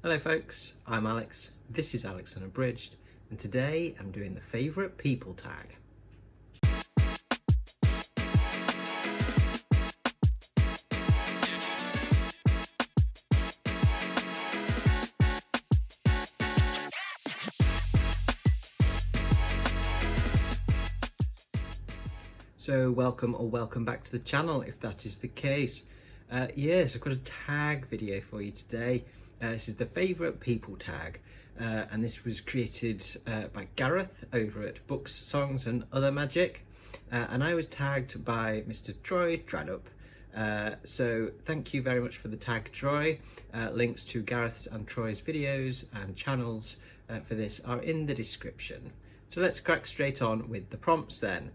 Hello folks, I'm Alex, this is Alex Unabridged, and today I'm doing the favourite people tag. So welcome back to the channel if that is the case. Yes, I've got a tag video for you today. This is the favourite people tag, and this was created by Gareth over at Books, Songs and Other Magic, and I was tagged by Mr. Troy Dradup. So thank you very much for the tag, Troy. Links to Gareth's and Troy's videos and channels for this are in the description. So let's crack straight on with the prompts then.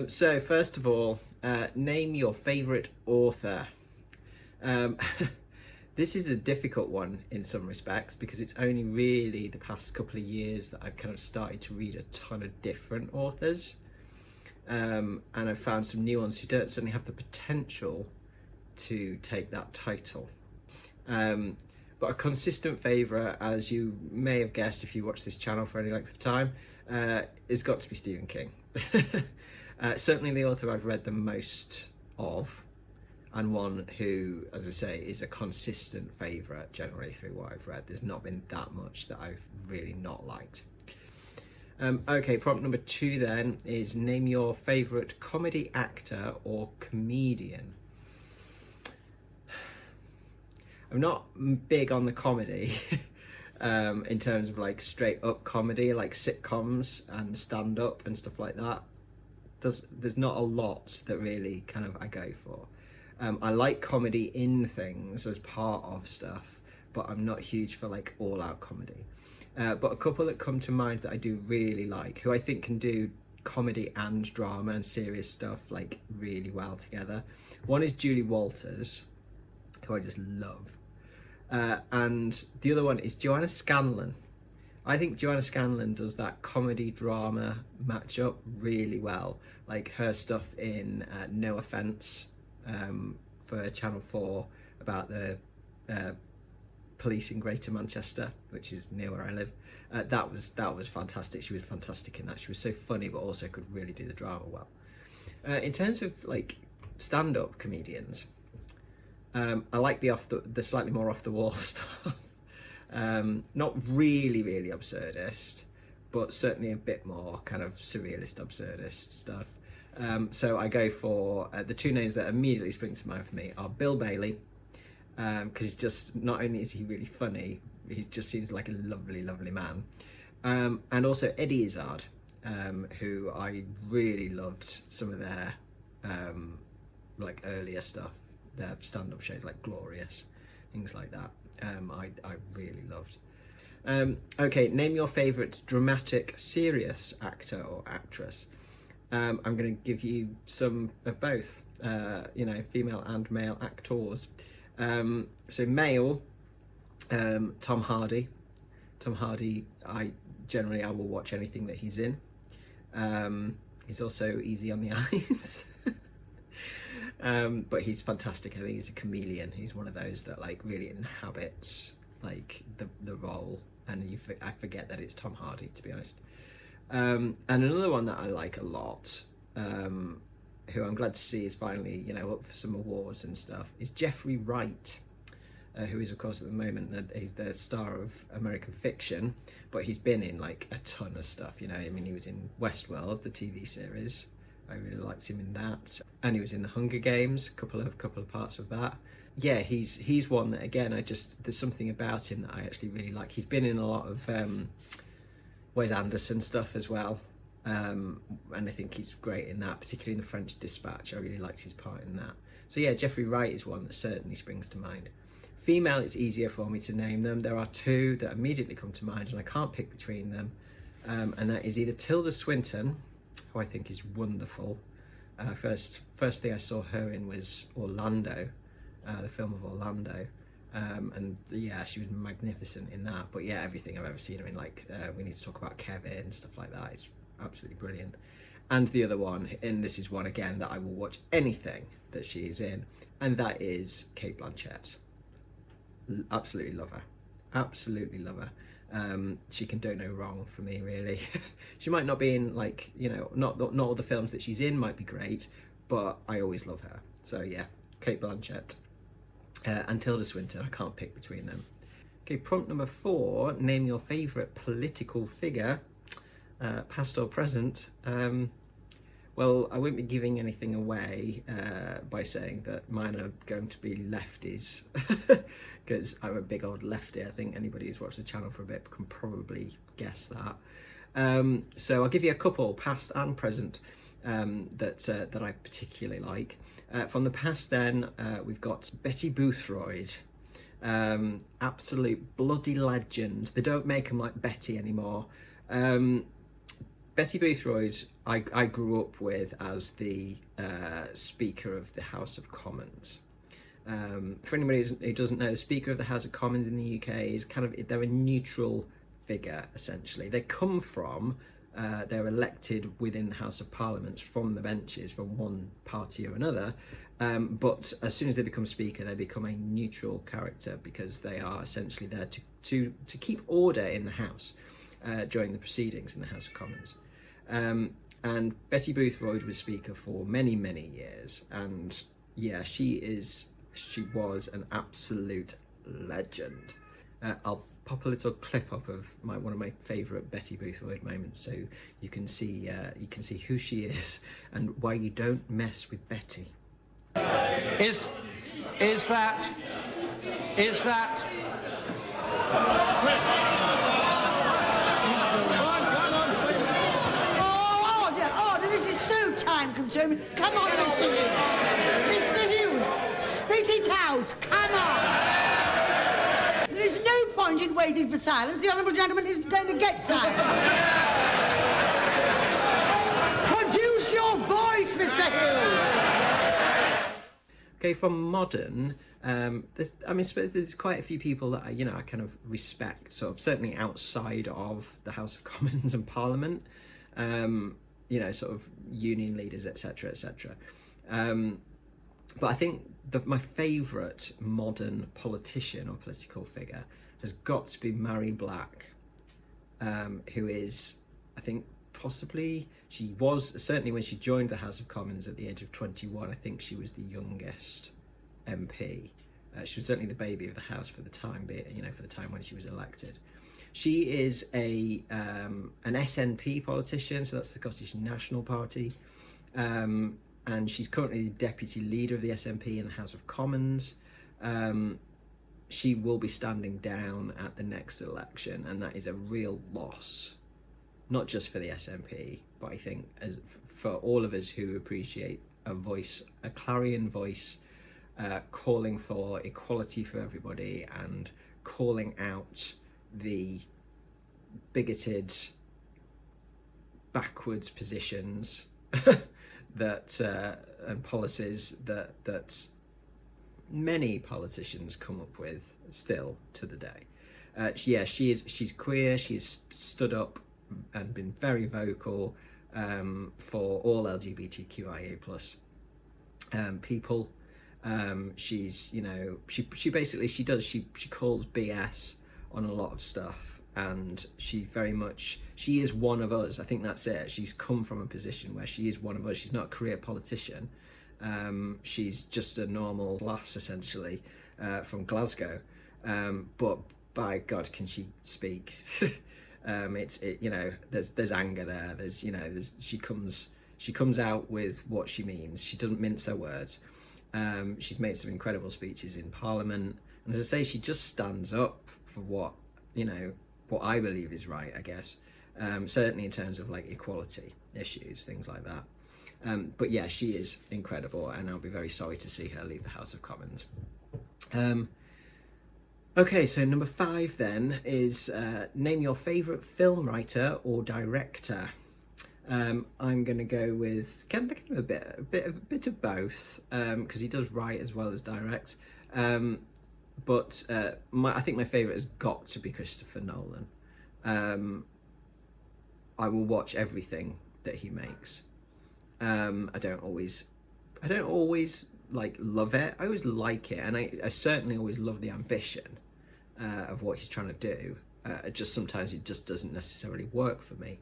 So first of all, name your favourite author. This is a difficult one in some respects because it's only really the past couple of years that I've kind of started to read a ton of different authors, and I've found some new ones who don't certainly have the potential to take that title. But a consistent favourite, as you may have guessed if you watch this channel for any length of time, has got to be Stephen King. Certainly the author I've read the most of, and one who, as I say, is a consistent favourite generally through what I've read. There's not been that much that I've really not liked. Okay, prompt number 2 then is name your favourite comedy actor or comedian. I'm not big on the comedy in terms of like straight up comedy, like sitcoms and stand up and stuff like that. There's not a lot that really kind of I go for. I like comedy in things as part of stuff, but I'm not huge for like all out comedy. But a couple that come to mind that I do really like, who I think can do comedy and drama and serious stuff like really well together. One is Julie Walters, who I just love. And the other one is Joanna Scanlon. I think Joanna Scanlon does that comedy drama matchup really well. Like her stuff in No Offence for Channel 4 about the police in Greater Manchester, which is near where I live. That was fantastic. She was fantastic in that. She was so funny, but also could really do the drama well. In terms of like stand-up comedians, I like the slightly more off the wall stuff. Not really absurdist, but certainly a bit more kind of surrealist absurdist stuff. So I go for the two names that immediately spring to mind for me are Bill Bailey, because he's just, not only is he really funny, he just seems like a lovely man, and also Eddie Izzard, who I really loved some of their like earlier stuff, their stand-up shows like Glorious, things like that. I really loved. Okay, name your favourite dramatic, serious actor or actress. I'm going to give you some of both, female and male actors. So male, Tom Hardy. Tom Hardy, I will watch anything that he's in. He's also easy on the eyes. But he's fantastic. I think he's a chameleon. He's one of those that like really inhabits like the role, and I forget that it's Tom Hardy, to be honest. And another one that I like a lot, who I'm glad to see is finally up for some awards and stuff, is Jeffrey Wright, who is of course at the moment he's the star of American Fiction, but he's been in like a ton of stuff. I mean, he was in Westworld, the TV series. I really liked him in that, and he was in the Hunger Games, a couple of parts of that. Yeah, he's one that again there's something about him that I actually really like. He's been in a lot of Wes Anderson stuff as well, and I think he's great in that, particularly in The French Dispatch. I really liked his part in that. So yeah, Jeffrey Wright is one that certainly springs to mind. Female, it's easier for me to name them. There are two that immediately come to mind, and I can't pick between them, and that is either Tilda Swinton, who I think is wonderful. First thing I saw her in was Orlando, the film of Orlando, and yeah, she was magnificent in that. But yeah, everything I've ever seen her in, like We Need to Talk About Kevin, stuff like that, is absolutely brilliant. And the other one, and this is one again that I will watch anything that she is in, and that is Cate Blanchett. Absolutely love her. absolutely love her. She can do no wrong for me, really. She might not be in, like, you know, not all the films that she's in might be great, but I always love her. So yeah, Kate Blanchett and Tilda Swinton. I can't pick between them. Okay, prompt number 4, name your favourite political figure, past or present. Well, I won't be giving anything away by saying that mine are going to be lefties, because I'm a big old lefty. I think anybody who's watched the channel for a bit can probably guess that. So I'll give you a couple, past and present, that I particularly like. From the past then, we've got Betty Boothroyd. Absolute bloody legend. They don't make them like Betty anymore. Betty Boothroyd, I grew up with as the Speaker of the House of Commons. For anybody who doesn't know, the Speaker of the House of Commons in the UK is they're a neutral figure, essentially. They come from, they're elected within the House of Parliament from the benches, from one party or another. But as soon as they become Speaker, they become a neutral character, because they are essentially there to keep order in the House during the proceedings in the House of Commons. And Betty Boothroyd was Speaker for many, many years, and yeah, she was an absolute legend. I'll pop a little clip up of one of my favourite Betty Boothroyd moments, so you can see who she is and why you don't mess with Betty. Is that this is so time-consuming. Come on, Mr. Hughes. Mr. Hughes, spit it out. Come on. There is no point in waiting for silence. The honourable gentleman isn't going to get silence. Produce your voice, Mr. Hughes. Okay, from modern, there's quite a few people that I kind of respect, sort of certainly outside of the House of Commons and Parliament. Sort of union leaders, etc., etc. But I think my favourite modern politician or political figure has got to be Mary Black, who is, I think, possibly, she was, certainly when she joined the House of Commons at the age of 21, I think she was the youngest MP. She was certainly the baby of the House for the time, for the time when she was elected. She is an SNP politician, so that's the Scottish National Party, and she's currently the deputy leader of the SNP in the House of Commons. She will be standing down at the next election, and that is a real loss, not just for the SNP, but I think for all of us who appreciate a voice, a clarion voice, calling for equality for everybody and calling out the bigoted, backwards positions that and policies that many politicians come up with still to the day. She's queer. She's stood up and been very vocal for all LGBTQIA plus people. She's she calls BS on a lot of stuff, and she is one of us. I think that's it. She's come from a position where she is one of us. She's not a career politician. She's just a normal lass, essentially, from Glasgow. But by God, can she speak? There's anger there. She comes out with what she means. She doesn't mince her words. She's made some incredible speeches in Parliament, and as I say, she just stands up for what I believe is right, I guess. Certainly in terms of like equality issues, things like that. But yeah, she is incredible, and I'll be very sorry to see her leave the House of Commons. Okay, so number 5 then is name your favourite film writer or director. I'm going to go with kind of a bit of both, because he does write as well as direct. But I think my favourite has got to be Christopher Nolan. I will watch everything that he makes. I don't always like love it. I always like it, and I certainly always love the ambition. of what he's trying to do. Just sometimes it just doesn't necessarily work for me.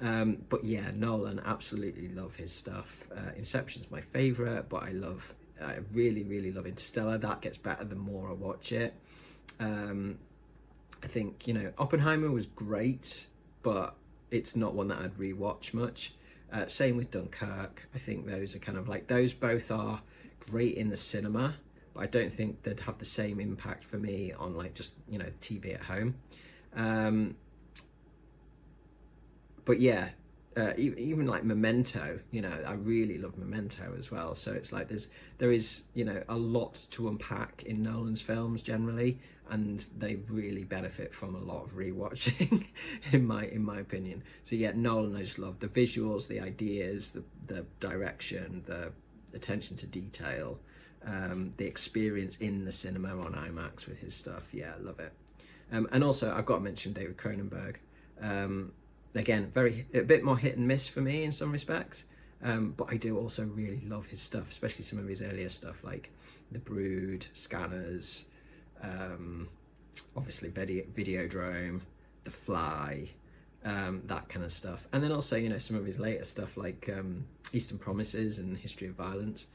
But yeah, Nolan, absolutely love his stuff. Inception's my favourite, but I really love Interstellar. That gets better the more I watch it. I think, Oppenheimer was great, but it's not one that I'd rewatch much. Same with Dunkirk. I think those are kind of like, those both are great in the cinema, but I don't think they'd have the same impact for me on like just, TV at home. But yeah, even like Memento, I really love Memento as well. So it's like there is a lot to unpack in Nolan's films generally, and they really benefit from a lot of rewatching, in my opinion. So yeah, Nolan, I just love the visuals, the ideas, the direction, the attention to detail, the experience in the cinema on IMAX with his stuff. Yeah, I love it. And also I've got to mention David Cronenberg. Again, a bit more hit and miss for me in some respects, but I do also really love his stuff, especially some of his earlier stuff like The Brood, Scanners, obviously Videodrome, The Fly, that kind of stuff. And then also, some of his later stuff like Eastern Promises and History of Violence.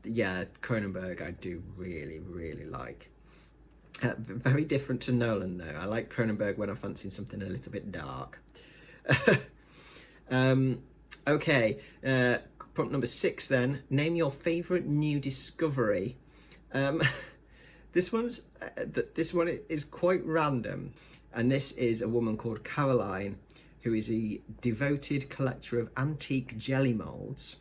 Yeah, Cronenberg I do really like. Very different to Nolan though. I like Cronenberg when I'm fancying something a little bit dark. Okay, prompt number 6 then. Name your favourite new discovery. This one is quite random, and this is a woman called Caroline, who is a devoted collector of antique jelly moulds,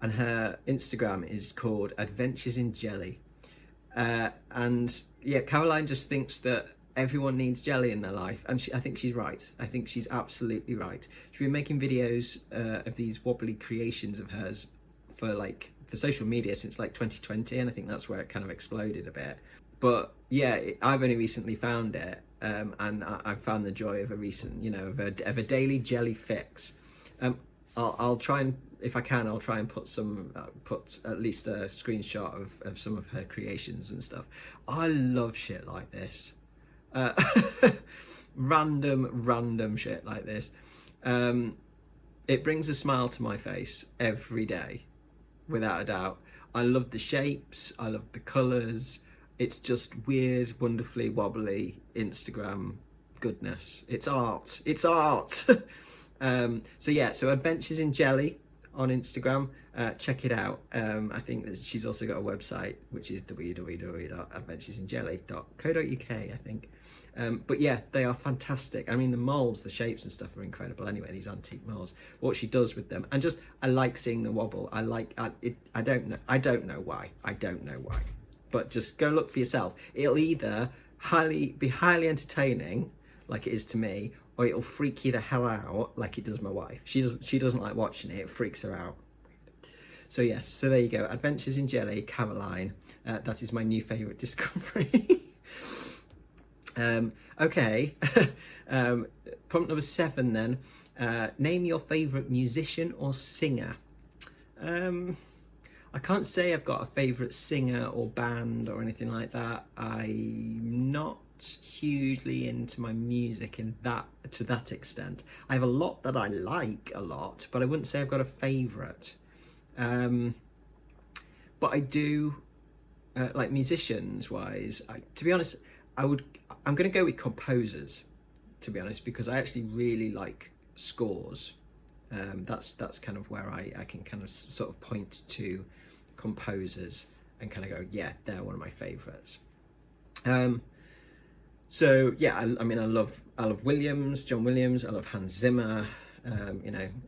and her Instagram is called Adventures in Jelly. And yeah, Caroline just thinks that everyone needs jelly in their life, and I think she's right. I think she's absolutely right. She's been making videos of these wobbly creations of hers for social media since like 2020, and I think that's where it kind of exploded a bit. But yeah, I've only recently found it, and I've found the joy of a recent, of a daily jelly fix. I'll try and, if I can, I'll try and put at least a screenshot of some of her creations and stuff. I love shit like this. Random shit like this. It brings a smile to my face every day, without a doubt. I love the shapes, I love the colours. It's just weird, wonderfully wobbly Instagram goodness. It's art. So Adventures in Jelly on Instagram, check it out. I think that she's also got a website, which is www.adventuresinjelly.co.uk, I think. But yeah, they are fantastic. I mean, the molds, the shapes and stuff are incredible anyway, these antique molds. What she does with them, and just, I like seeing the wobble. I don't know why, but just go look for yourself. It'll either be highly entertaining, like it is to me, or it'll freak you the hell out like it does my wife. She doesn't like watching it. It freaks her out. So yes, so there you go. Adventures in Jelly, Caroline. That is my new favourite discovery. Okay. Prompt number 7 then. Name your favourite musician or singer. I can't say I've got a favourite singer or band or anything like that. I'm not hugely into my music to that extent. I have a lot that I like a lot, but I wouldn't say I've got a favourite. But I do, like musicians wise, to be honest, I'm going to go with composers, to be honest, because I actually really like scores. That's kind of where I can kind of sort of point to composers and kind of go, yeah, they're one of my favourites. So yeah, I mean, I love John Williams. I love Hans Zimmer.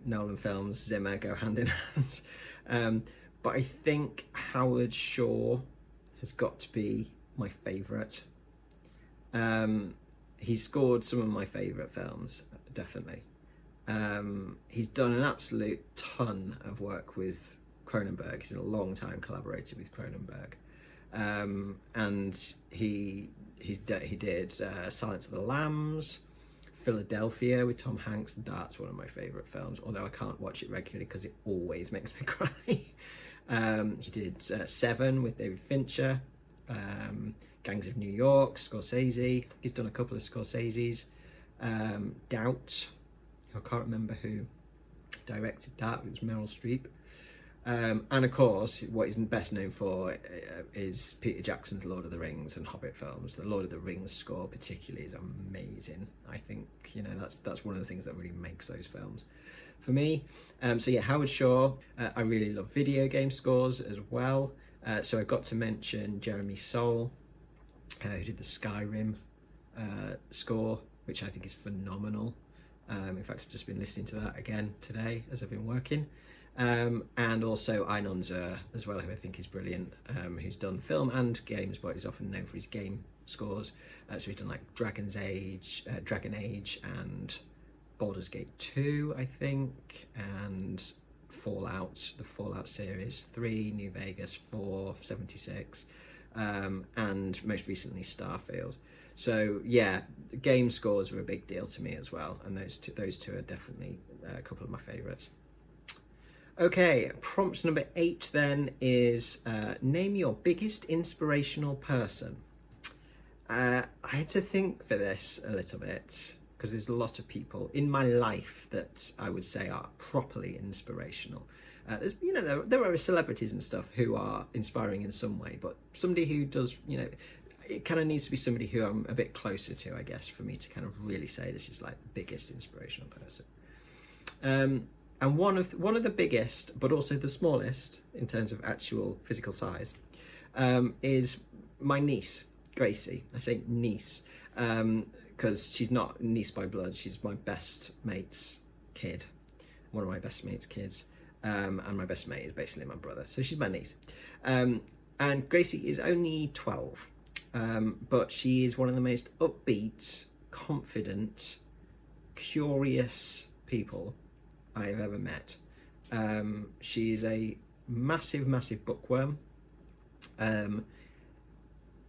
Nolan films, Zimmer go hand in hand. But I think Howard Shore has got to be my favourite. He's scored some of my favourite films, definitely. He's done an absolute ton of work with Cronenberg. He's a long time collaborated with Cronenberg. And he did Silence of the Lambs, Philadelphia with Tom Hanks. That's one of my favourite films, although I can't watch it regularly because it always makes me cry. He did Seven with David Fincher, Gangs of New York, Scorsese. He's done a couple of Scorseses. Doubt. I can't remember who directed that. It was Meryl Streep. And of course, what he's best known for is Peter Jackson's Lord of the Rings and Hobbit films. The Lord of the Rings score particularly is amazing. I think, you know, that's one of the things that really makes those films for me. So yeah, Howard Shore. I really love video game scores as well. So I've got to mention Jeremy Soule, who did the Skyrim score, which I think is phenomenal. In fact, I've just been listening to that again today as I've been working. And also Einon Zur as well, who I think is brilliant, who's done film and games, but he's often known for his game scores. So he's done like Dragon Age and Baldur's Gate 2, I think, and Fallout, the Fallout series 3, New Vegas 4, 76, and most recently Starfield. So yeah, game scores were a big deal to me as well, and those two are definitely a couple of my favourites. Okay, prompt number 8 then is name your biggest inspirational person. I had to think for this a little bit, because there's a lot of people in my life that I would say are properly inspirational. There's, you know, there are celebrities and stuff who are inspiring in some way, but somebody who does, you know, it kind of needs to be somebody who I'm a bit closer to, I guess, for me to kind of really say this is like the biggest inspirational person. And one of the biggest, but also the smallest in terms of actual physical size, is my niece, Gracie. I say niece because she's not niece by blood. She's my best mate's kid, one of my best mate's kids, and my best mate is basically my brother. So she's my niece. And Gracie is only 12, but she is one of the most upbeat, confident, curious people I have ever met. She is a massive bookworm.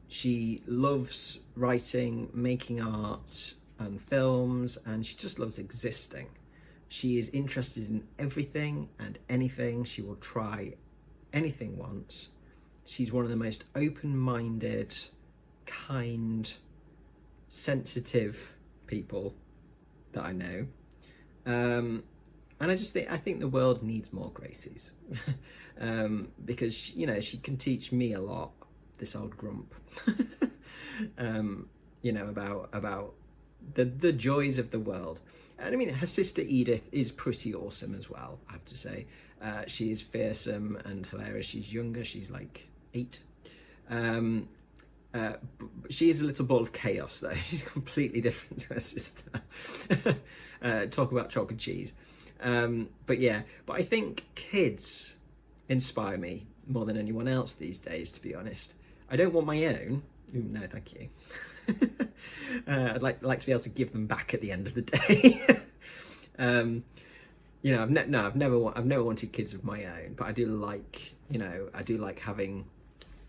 She loves writing, making art and films, and she just loves existing. She is interested in everything and anything. She will try anything once. She's one of the most open-minded, kind, sensitive people that I know. And I think the world needs more Gracies, because, you know, she can teach me a lot, this old grump, you know, about the joys of the world. And I mean, her sister Edith is pretty awesome as well, I have to say. She is fearsome and hilarious. She's younger, she's like 8. She is a little ball of chaos though. She's completely different to her sister. Talk about chalk and cheese. But I think kids inspire me more than anyone else these days, to be honest. I don't want my own. Ooh, no, thank you. I'd like to be able to give them back at the end of the day. You know, I've never wanted kids of my own, but I do like having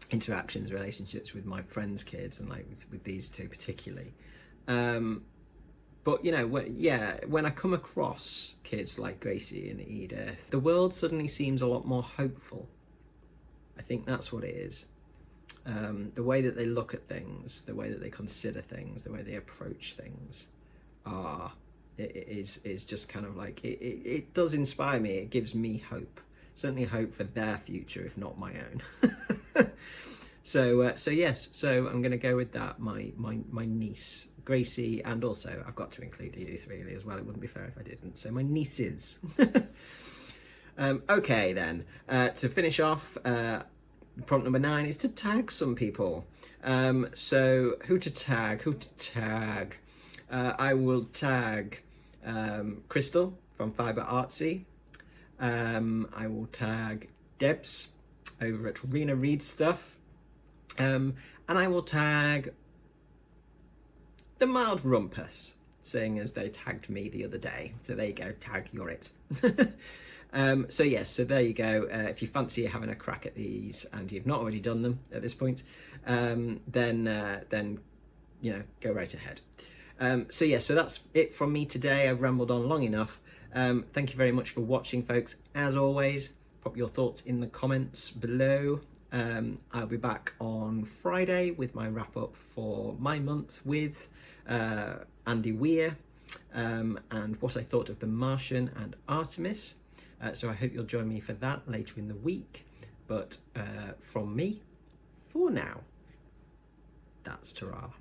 interactions, relationships with my friends' kids, and like with these two particularly. But you know, when I come across kids like Gracie and Edith, the world suddenly seems a lot more hopeful. I think that's what it is. The way that they look at things, the way that they consider things, the way they approach things, is just kind of like it does inspire me. It gives me hope, certainly hope for their future, if not my own. So yes, so I'm going to go with that. My niece Gracie, and also I've got to include Edith really as well. It wouldn't be fair if I didn't. So my nieces. Okay then, to finish off, prompt number 9 is to tag some people. So who to tag? I will tag Crystal from Fibre Artsy. I will tag Debs over at Rena Reads Stuff. And I will tag the Mild Rumpus, seeing as they tagged me the other day. So there you go, tag, you're it. So yes, so there you go. If you fancy having a crack at these and you've not already done them at this point, then you know, go right ahead. So yeah, so that's it from me today. I've rambled on long enough. Thank you very much for watching, folks. As always, pop your thoughts in the comments below. I'll be back on Friday with my wrap up for my month with Andy Weir and what I thought of The Martian and Artemis. So I hope you'll join me for that later in the week. But from me, for now, that's ta-ra.